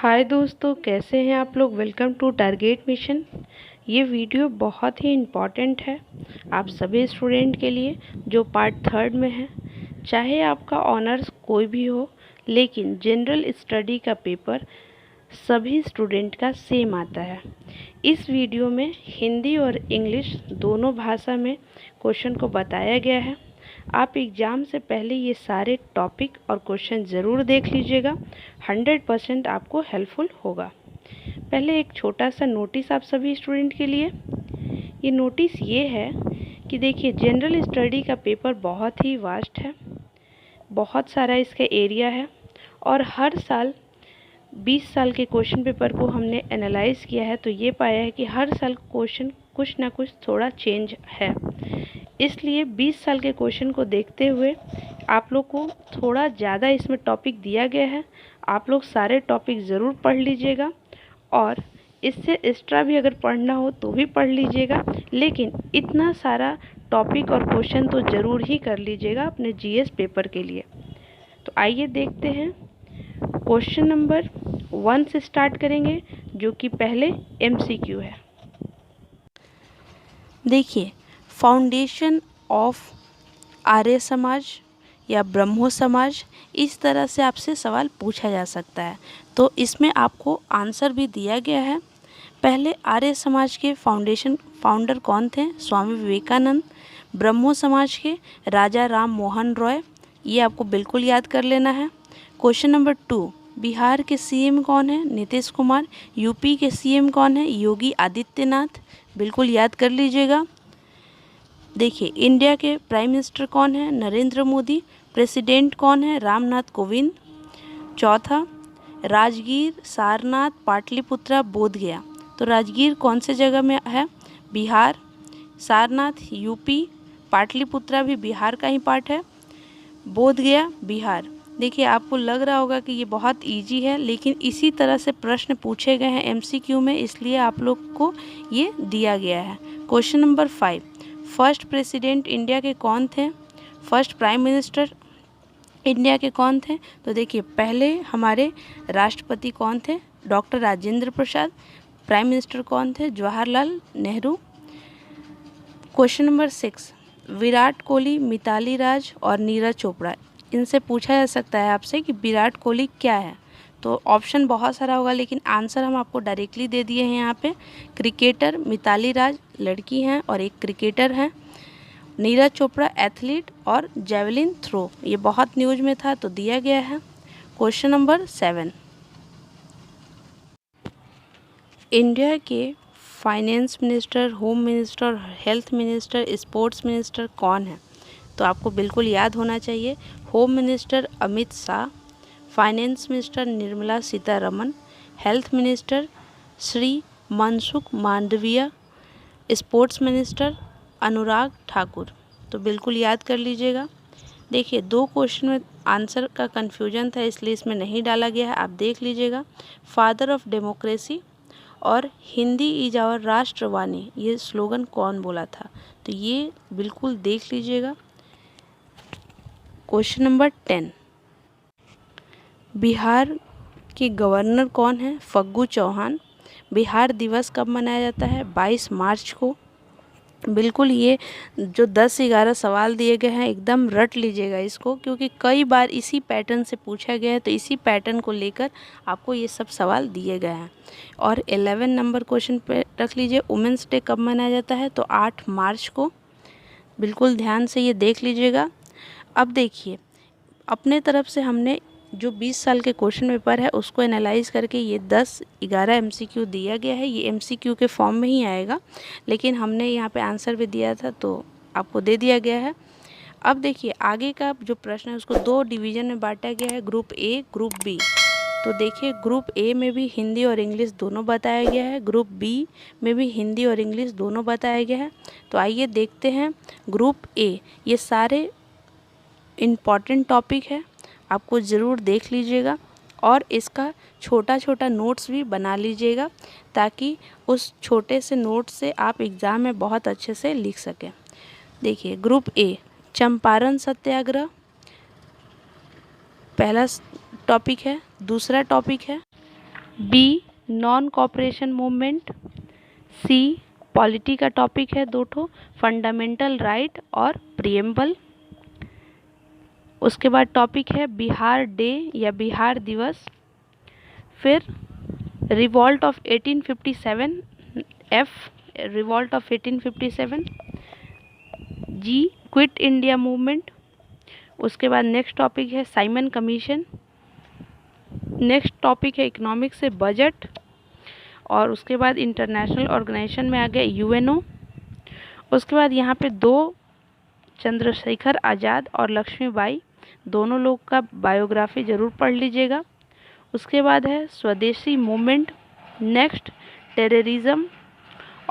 हाय दोस्तों, कैसे हैं आप लोग। Welcome to target mission. ये वीडियो बहुत ही इम्पॉर्टेंट है आप सभी स्टूडेंट के लिए जो पार्ट थर्ड में है। चाहे आपका ऑनर्स कोई भी हो, लेकिन जनरल स्टडी का पेपर सभी स्टूडेंट का सेम आता है। इस वीडियो में हिंदी और इंग्लिश दोनों भाषा में क्वेश्चन को बताया गया है। आप एग्ज़ाम से पहले ये सारे टॉपिक और क्वेश्चन ज़रूर देख लीजिएगा, 100% आपको हेल्पफुल होगा। पहले एक छोटा सा नोटिस आप सभी स्टूडेंट के लिए। ये नोटिस ये है कि देखिए, जनरल स्टडी का पेपर बहुत ही वास्ट है, बहुत सारा इसका एरिया है और हर साल 20 साल के क्वेश्चन पेपर को हमने एनालाइज किया है, तो ये पाया है कि हर साल क्वेश्चन कुछ ना कुछ थोड़ा चेंज है। इसलिए 20 साल के क्वेश्चन को देखते हुए आप लोग को थोड़ा ज़्यादा इसमें टॉपिक दिया गया है। आप लोग सारे टॉपिक ज़रूर पढ़ लीजिएगा और इससे एक्स्ट्रा भी अगर पढ़ना हो तो भी पढ़ लीजिएगा, लेकिन इतना सारा टॉपिक और क्वेश्चन तो ज़रूर ही कर लीजिएगा अपने जीएस पेपर के लिए। तो आइए देखते हैं, क्वेश्चन नंबर 1 से स्टार्ट करेंगे, जो कि पहले एमसीक्यू है। देखिए, फाउंडेशन ऑफ आर्य समाज या ब्रह्मो समाज, इस तरह से आपसे सवाल पूछा जा सकता है। तो इसमें आपको आंसर भी दिया गया है। पहले आर्य समाज के फाउंडर कौन थे? स्वामी विवेकानंद। ब्रह्मो समाज के राजा राम मोहन रॉय, ये आपको बिल्कुल याद कर लेना है। क्वेश्चन नंबर 2, बिहार के सीएम कौन है? नीतीश कुमार। यूपी के सीएम कौन है? योगी आदित्यनाथ, बिल्कुल याद कर लीजिएगा। देखिए, इंडिया के प्राइम मिनिस्टर कौन है? नरेंद्र मोदी। प्रेसिडेंट कौन है? रामनाथ कोविंद। चौथा, राजगीर, सारनाथ, पाटलिपुत्रा, बोधगया। तो राजगीर कौन से जगह में है? बिहार। सारनाथ यूपी, पाटलिपुत्रा भी बिहार का ही पार्ट है, बोधगया बिहार। देखिए, आपको लग रहा होगा कि ये बहुत इजी है, लेकिन इसी तरह से प्रश्न पूछे गए हैं एमसीक्यू में, इसलिए आप लोग को ये दिया गया है। Question number 5, first president India के कौन थे? फर्स्ट प्राइम मिनिस्टर इंडिया के कौन थे? तो देखिए, पहले हमारे राष्ट्रपति कौन थे? Doctor Rajendra Prasad. Prime minister कौन थे? जवाहरलाल नेहरू। क्वेश्चन नंबर 6, विराट कोहली, मिताली राज और नीरज चोपड़ा, इनसे पूछा जा सकता है आपसे कि विराट कोहली क्या है। तो ऑप्शन बहुत सारा होगा, लेकिन आंसर हम आपको डायरेक्टली दे दिए हैं यहाँ पे। क्रिकेटर मिताली राज लड़की हैं और एक क्रिकेटर हैं। नीरज चोपड़ा एथलीट और जेवलिन थ्रो, ये बहुत न्यूज में था तो दिया गया है। क्वेश्चन नंबर 7, इंडिया के finance minister, home minister, health minister, sports minister कौन है? तो आपको बिल्कुल याद होना चाहिए, home minister Amit Shah, finance minister Nirmala Sitharaman, health minister Shri Mansukh Mandaviya, sports minister Anurag Thakur. तो बिल्कुल याद कर लीजिएगा। देखिए, 2 क्वेश्चन में आंसर का कन्फ्यूजन था, इसलिए इसमें नहीं डाला गया है, आप देख लीजिएगा। फादर ऑफ डेमोक्रेसी और हिंदी इज आवर राष्ट्रवाणी, ये स्लोगन कौन बोला था? तो ये बिल्कुल देख लीजिएगा। क्वेश्चन नंबर 10, बिहार के गवर्नर कौन है? फग्गू चौहान। बिहार दिवस कब मनाया जाता है? 22 मार्च को। बिल्कुल, ये जो 10-11 सवाल दिए गए हैं एकदम रट लीजिएगा इसको, क्योंकि कई बार इसी पैटर्न से पूछा गया है, तो इसी पैटर्न को लेकर आपको ये सब सवाल दिए गए हैं। और 11 नंबर क्वेश्चन पे रख लीजिए, वुमेंस डे कब मनाया जाता है? तो 8 मार्च को। बिल्कुल ध्यान से ये देख लीजिएगा। अब देखिए, अपने तरफ से हमने जो 20 साल के क्वेश्चन पेपर है उसको एनालाइज करके ये 10-11 एमसीक्यू दिया गया है। ये एमसीक्यू के फॉर्म में ही आएगा, लेकिन हमने यहाँ पे आंसर भी दिया था तो आपको दे दिया गया है। अब देखिए, आगे का जो प्रश्न है उसको 2 डिवीज़न में बांटा गया है, ग्रुप ए, ग्रुप बी। तो देखिए, ग्रुप ए में भी हिंदी और इंग्लिश दोनों बताया गया है, ग्रुप बी में भी हिंदी और इंग्लिश दोनों बताया गया है। तो आइए देखते हैं ग्रुप ए। ये सारे इम्पॉर्टेंट टॉपिक है, आपको ज़रूर देख लीजिएगा और इसका छोटा छोटा नोट्स भी बना लीजिएगा, ताकि उस छोटे से नोट से आप एग्ज़ाम में बहुत अच्छे से लिख सकें। देखिए, ग्रुप ए, चंपारण सत्याग्रह पहला टॉपिक है। दूसरा टॉपिक है बी नॉन कॉपरेशन मूवमेंट, सी पॉलिटी का टॉपिक है 2 ठो, फंडामेंटल राइट और प्रिएम्बल। उसके बाद टॉपिक है बिहार डे या बिहार दिवस। फिर रिवॉल्ट ऑफ 1857, एफ रिवॉल्ट ऑफ 1857। जी क्विट इंडिया मूवमेंट। उसके बाद नेक्स्ट टॉपिक है साइमन कमीशन। नेक्स्ट टॉपिक है इकोनॉमिक्स से बजट। और उसके बाद इंटरनेशनल ऑर्गेनाइजेशन में आ गया यूएनओ। उसके बाद यहाँ पे 2 चंद्रशेखर आज़ाद और लक्ष्मीबाई दोनों लोग का बायोग्राफी ज़रूर पढ़ लीजिएगा। उसके बाद है स्वदेशी मूवमेंट, नेक्स्ट टेररिज्म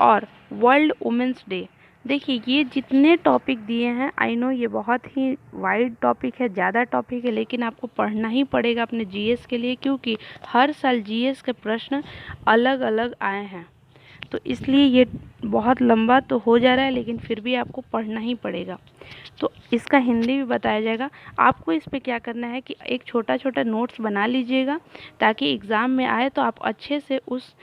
और वर्ल्ड वुमेंस डे। देखिए ये जितने टॉपिक दिए हैं, आई नो ये बहुत ही वाइड टॉपिक है, ज़्यादा टॉपिक है, लेकिन आपको पढ़ना ही पड़ेगा अपने जीएस के लिए, क्योंकि हर साल जीएस के प्रश्न अलग अलग आए हैं। तो इसलिए ये बहुत लंबा तो हो जा रहा है, लेकिन फिर भी आपको पढ़ना ही पड़ेगा। तो इसका हिंदी भी बताया जाएगा। आपको इस पे क्या करना है कि एक छोटा छोटा नोट्स बना लीजिएगा, ताकि एग्ज़ाम में आए तो आप अच्छे से उस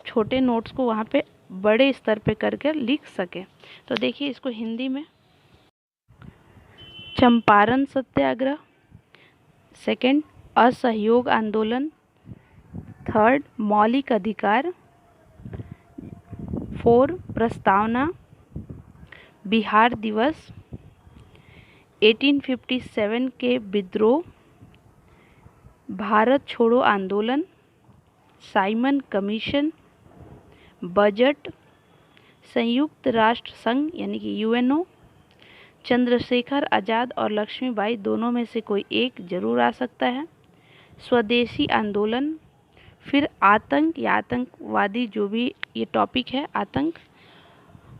छोटे नोट्स को वहाँ पे बड़े स्तर पे करके लिख सकें। तो देखिए इसको हिंदी में, चंपारण सत्याग्रह, सेकंड असहयोग आंदोलन, थर्ड मौलिक अधिकार, 4 प्रस्तावना, बिहार दिवस, 1857 के विद्रोह, भारत छोड़ो आंदोलन, साइमन कमीशन, बजट, संयुक्त राष्ट्र संघ यानी कि यूएनओ, चंद्रशेखर आज़ाद और लक्ष्मीबाई दोनों में से कोई एक जरूर आ सकता है, स्वदेशी आंदोलन, फिर आतंक या आतंकवादी जो भी ये टॉपिक है आतंक।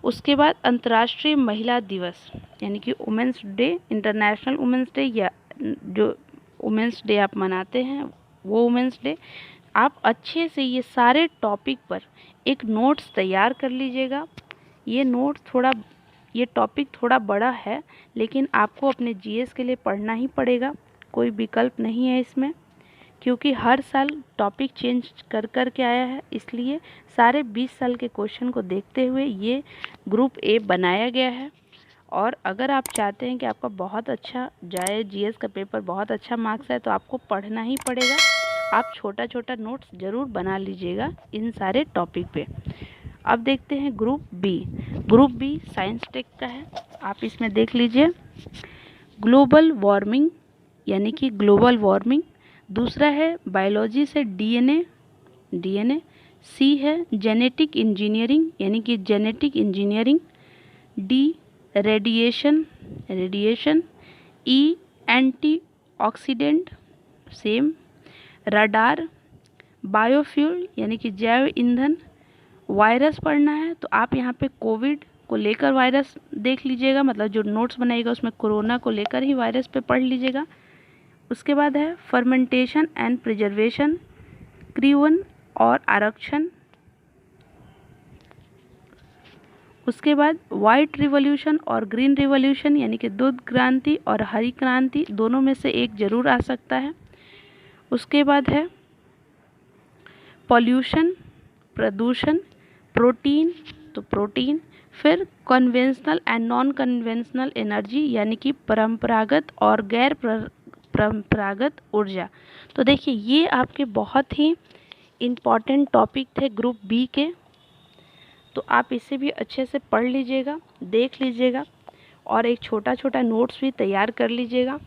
उसके बाद अंतर्राष्ट्रीय महिला दिवस यानी कि women's day, international women's day, या जो वुमेंस डे आप मनाते हैं वो वुमेंस डे। आप अच्छे से ये सारे टॉपिक पर एक नोट्स तैयार कर लीजिएगा। ये टॉपिक थोड़ा बड़ा है, लेकिन आपको अपने जीएस के लिए पढ़ना ही पड़ेगा, कोई विकल्प नहीं है इसमें, क्योंकि हर साल टॉपिक चेंज कर के आया है। इसलिए सारे 20 साल के क्वेश्चन को देखते हुए ये ग्रुप ए बनाया गया है। और अगर आप चाहते हैं कि आपका बहुत अच्छा जाए, जीएस का पेपर बहुत अच्छा मार्क्स आए, तो आपको पढ़ना ही पड़ेगा। आप छोटा छोटा नोट्स ज़रूर बना लीजिएगा इन सारे टॉपिक पे। अब देखते हैं group B. Group B science tech का है, आप इसमें देख लीजिए। ग्लोबल वार्मिंग यानी कि ग्लोबल वार्मिंग, दूसरा है बायोलॉजी से डीएनए, सी है जेनेटिक इंजीनियरिंग यानी कि जेनेटिक इंजीनियरिंग, डी रेडिएशन, ई एंटीऑक्सीडेंट सेम, रडार, बायोफ्यूल यानी कि जैव ईंधन, वायरस पढ़ना है तो आप यहाँ पे कोविड को लेकर वायरस देख लीजिएगा, मतलब जो नोट्स बनाएगा उसमें कोरोना को लेकर ही वायरस पे पढ़ लीजिएगा। उसके बाद है फर्मेंटेशन एंड प्रिजर्वेशन, क्रीवन और आरक्षण। उसके बाद वाइट रिवॉल्यूशन और ग्रीन रिवॉल्यूशन यानी कि दूध क्रांति और हरी क्रांति, दोनों में से एक जरूर आ सकता है। उसके बाद है पॉल्यूशन, प्रदूषण, प्रोटीन तो प्रोटीन, फिर conventional and non conventional energy यानी कि परंपरागत और गैर परंपरागत ऊर्जा। तो देखिए ये आपके बहुत ही इम्पॉर्टेंट टॉपिक थे ग्रुप बी के, तो आप इसे भी अच्छे से पढ़ लीजिएगा, देख लीजिएगा और एक छोटा छोटा नोट्स भी तैयार कर लीजिएगा।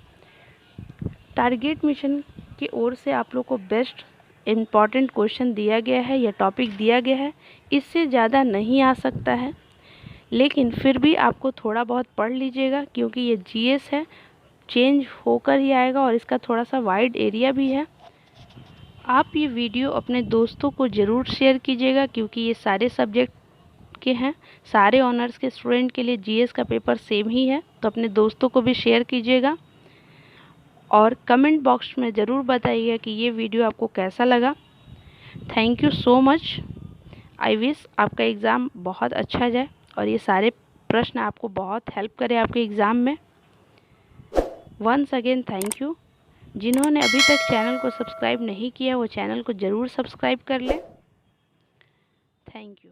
टारगेट मिशन की ओर से आप लोग को बेस्ट इम्पॉर्टेंट क्वेश्चन दिया गया है या टॉपिक दिया गया है, इससे ज़्यादा नहीं आ सकता है, लेकिन फिर भी आपको थोड़ा बहुत पढ़ लीजिएगा, क्योंकि ये जीएस है, चेंज होकर ही आएगा और इसका थोड़ा सा वाइड एरिया भी है। आप ये वीडियो अपने दोस्तों को ज़रूर शेयर कीजिएगा, क्योंकि ये सारे सब्जेक्ट के हैं, सारे ऑनर्स के स्टूडेंट के लिए जीएस का पेपर सेम ही है, तो अपने दोस्तों को भी शेयर कीजिएगा। और कमेंट बॉक्स में ज़रूर बताइएगा कि ये वीडियो आपको कैसा लगा। Thank you so much. I wish आपका एग्ज़ाम बहुत अच्छा जाए और ये सारे प्रश्न आपको बहुत हेल्प करें आपके एग्ज़ाम में। Once again thank you. जिन्होंने अभी तक चैनल को सब्सक्राइब नहीं किया वो चैनल को ज़रूर सब्सक्राइब कर लें। Thank you.